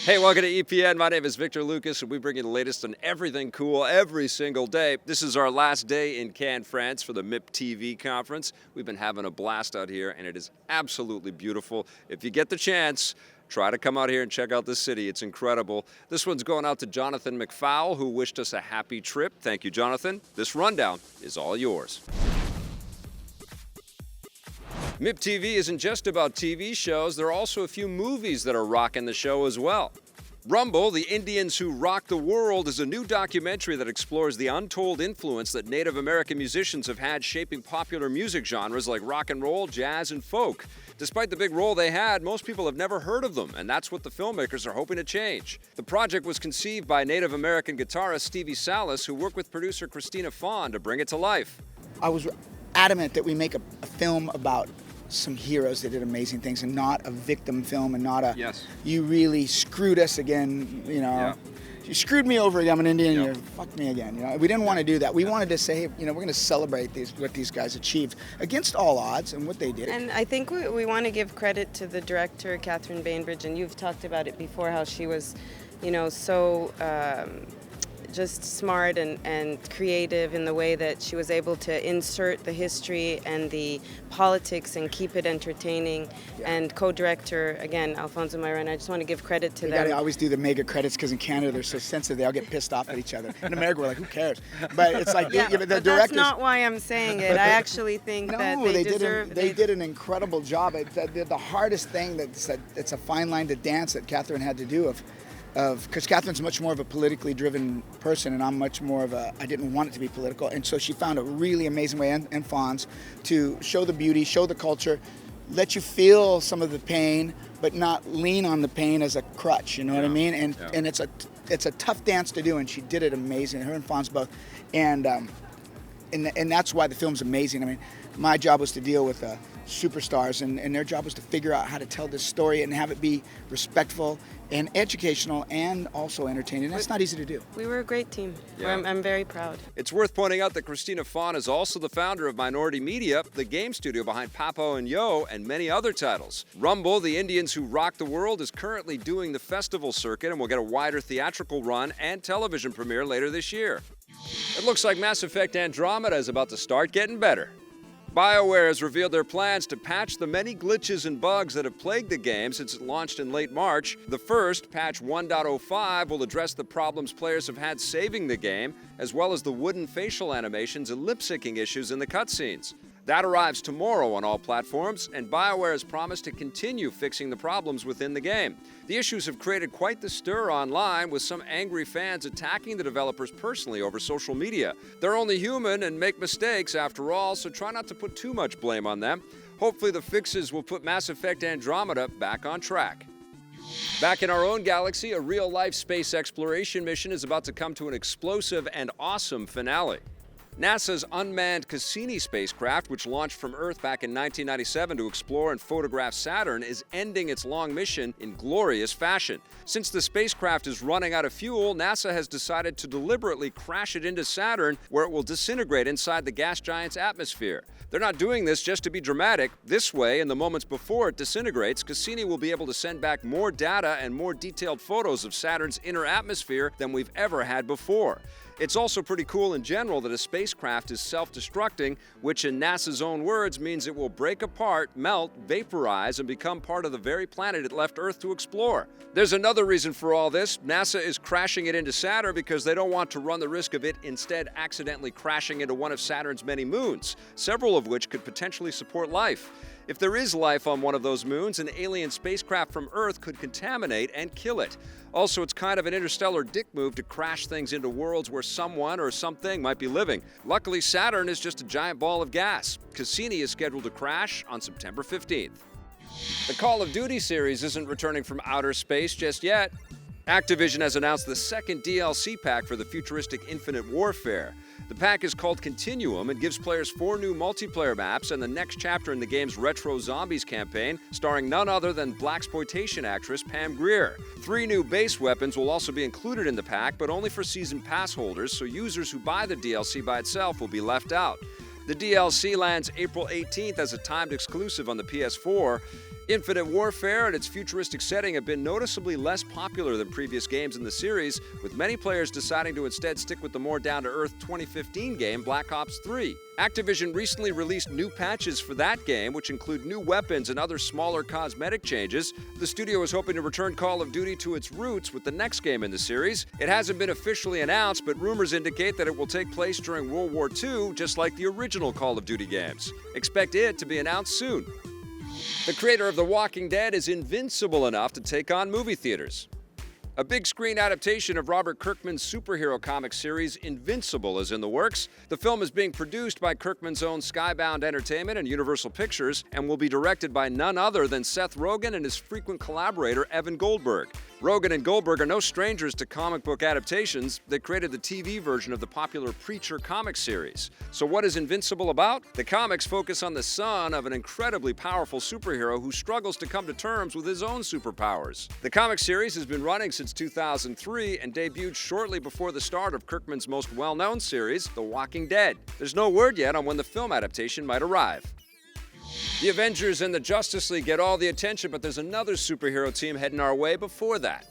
Hey, welcome to EPN. My name is Victor Lucas, and we bring you the latest on everything cool every single day. This is our last day in Cannes, France for the MIPTV conference. We've been having a blast out here, and it is absolutely beautiful. If you get the chance, try to come out here and check out this city. It's incredible. This one's going out to Jonathan McFowle, who wished us a happy trip. Thank you, Jonathan. This rundown is all yours. MIPTV isn't just about TV shows. There are also a few movies that are rocking the show as well. Rumble, The Indians Who Rock the World, is a new documentary that explores the untold influence that Native American musicians have had shaping popular music genres like rock and roll, jazz, and folk. Despite the big role they had, most people have never heard of them, and that's what the filmmakers are hoping to change. The project was conceived by Native American guitarist Stevie Salas, who worked with producer Christina Fawn to bring it to life. I was adamant that we make a film about some heroes that did amazing things and not a victim film and not a, yes, you really screwed us again, you know. Yeah. You screwed me over again, I'm an Indian, Yep. you fucked me again, you know. We didn't want to do that. We wanted to say, you know, we're going to celebrate what these guys achieved against all odds and what they did. And I think we want to give credit to the director, Catherine Bainbridge, and you've talked about it before, how she was, you know, so just smart and creative in the way that she was able to insert the history and the politics and keep it entertaining. Yeah. And co-director, again, Alfonso Mayra, and I just want to give credit to You them. gotta always do the mega credits because in Canada they're so sensitive, they all get pissed off at each other. In America we're like, who cares? But it's like, Yeah, the but directors. that's not why I'm saying it. I actually think that they deserve. They did an incredible job. The hardest thing it's a fine line to dance that Catherine had to do because Catherine's much more of a politically driven person, and I'm much more of I didn't want it to be political, and so she found a really amazing way, and Fonz, to show the beauty, show the culture, let you feel some of the pain, but not lean on the pain as a crutch. You know what I mean? And it's a tough dance to do, and she did it amazing. Her and Fonz both, and that's why the film's amazing. I mean, my job was to deal with superstars, and their job was to figure out how to tell this story and have it be respectful and educational and also entertaining. That's not easy to do. We were a great team. Yeah. I'm very proud. It's worth pointing out that Christina Fawn is also the founder of Minority Media, the game studio behind Papo and Yo and many other titles. Rumble, The Indians Who Rock the World, is currently doing the festival circuit and will get a wider theatrical run and television premiere later this year. It looks like Mass Effect Andromeda is about to start getting better. BioWare has revealed their plans to patch the many glitches and bugs that have plagued the game since it launched in late March. The first, patch 1.05, will address the problems players have had saving the game, as well as the wooden facial animations and lip-syncing issues in the cutscenes. That arrives tomorrow on all platforms, and BioWare has promised to continue fixing the problems within the game. The issues have created quite the stir online, with some angry fans attacking the developers personally over social media. They're only human and make mistakes after all, so try not to put too much blame on them. Hopefully the fixes will put Mass Effect Andromeda back on track. Back in our own galaxy, a real-life space exploration mission is about to come to an explosive and awesome finale. NASA's unmanned Cassini spacecraft, which launched from Earth back in 1997 to explore and photograph Saturn, is ending its long mission in glorious fashion. Since the spacecraft is running out of fuel, NASA has decided to deliberately crash it into Saturn, where it will disintegrate inside the gas giant's atmosphere. They're not doing this just to be dramatic. This way, in the moments before it disintegrates, Cassini will be able to send back more data and more detailed photos of Saturn's inner atmosphere than we've ever had before. It's also pretty cool in general that a spacecraft is self-destructing, which in NASA's own words means it will break apart, melt, vaporize, and become part of the very planet it left Earth to explore. There's another reason for all this. NASA is crashing it into Saturn because they don't want to run the risk of it instead accidentally crashing into one of Saturn's many moons, several of which could potentially support life. If there is life on one of those moons, an alien spacecraft from Earth could contaminate and kill it. Also, it's kind of an interstellar dick move to crash things into worlds where someone or something might be living. Luckily, Saturn is just a giant ball of gas. Cassini is scheduled to crash on September 15th. The Call of Duty series isn't returning from outer space just yet. Activision has announced the second DLC pack for the futuristic Infinite Warfare. The pack is called Continuum and gives players 4 new multiplayer maps and the next chapter in the game's Retro Zombies campaign, starring none other than blaxploitation actress Pam Grier. 3 new base weapons will also be included in the pack, but only for season pass holders, so users who buy the DLC by itself will be left out. The DLC lands April 18th as a timed exclusive on the PS4. Infinite Warfare and its futuristic setting have been noticeably less popular than previous games in the series, with many players deciding to instead stick with the more down-to-earth 2015 game Black Ops 3. Activision recently released new patches for that game, which include new weapons and other smaller cosmetic changes. The studio is hoping to return Call of Duty to its roots with the next game in the series. It hasn't been officially announced, but rumors indicate that it will take place during World War II, just like the original Call of Duty games. Expect it to be announced soon. The creator of The Walking Dead is invincible enough to take on movie theaters. A big screen adaptation of Robert Kirkman's superhero comic series Invincible is in the works. The film is being produced by Kirkman's own Skybound Entertainment and Universal Pictures and will be directed by none other than Seth Rogen and his frequent collaborator Evan Goldberg. Rogen and Goldberg are no strangers to comic book adaptations. They created the TV version of the popular Preacher comic series. So what is Invincible about? The comics focus on the son of an incredibly powerful superhero who struggles to come to terms with his own superpowers. The comic series has been running since 2003 and debuted shortly before the start of Kirkman's most well-known series, The Walking Dead. There's no word yet on when the film adaptation might arrive. The Avengers and the Justice League get all the attention, but there's another superhero team heading our way before that.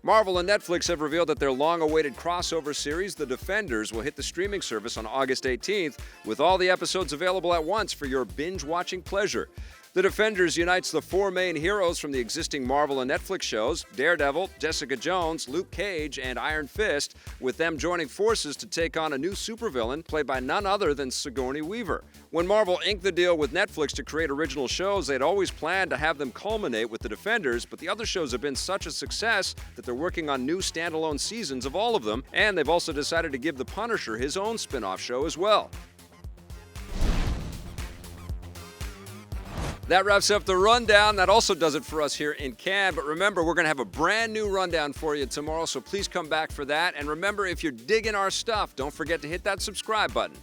Marvel and Netflix have revealed that their long-awaited crossover series, The Defenders, will hit the streaming service on August 18th, with all the episodes available at once for your binge-watching pleasure. The Defenders unites the four main heroes from the existing Marvel and Netflix shows, Daredevil, Jessica Jones, Luke Cage, and Iron Fist, with them joining forces to take on a new supervillain played by none other than Sigourney Weaver. When Marvel inked the deal with Netflix to create original shows, they'd always planned to have them culminate with The Defenders, but the other shows have been such a success that they're working on new standalone seasons of all of them, and they've also decided to give The Punisher his own spin-off show as well. That wraps up the rundown. That also does it for us here in Cannes. But remember, we're going to have a brand new rundown for you tomorrow, so please come back for that. And remember, if you're digging our stuff, don't forget to hit that subscribe button.